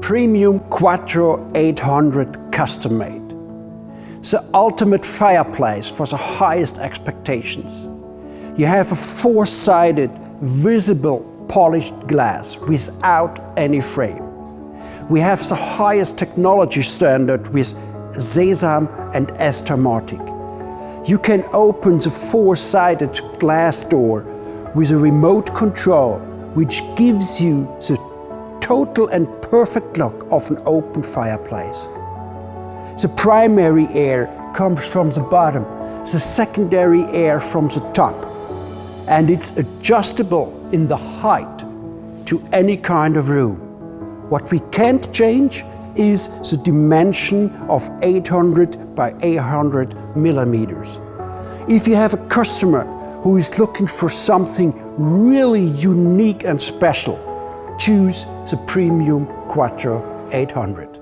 Premium Quattro 800 custom made. The ultimate fireplace for the highest expectations. You have a four-sided, visible, polished glass without any frame. We have the highest technology standard with SESAM and S-Thermatik. You can open the four-sided glass door with a remote control, which gives you the total and perfect look of an open fireplace. The primary air comes from the bottom, the secondary air from the top, and it's adjustable in the height to any kind of room. What we can't change is the dimension of 800 by 800 millimeters. If you have a customer who is looking for something really unique and special, choose the Premium Quattro 800.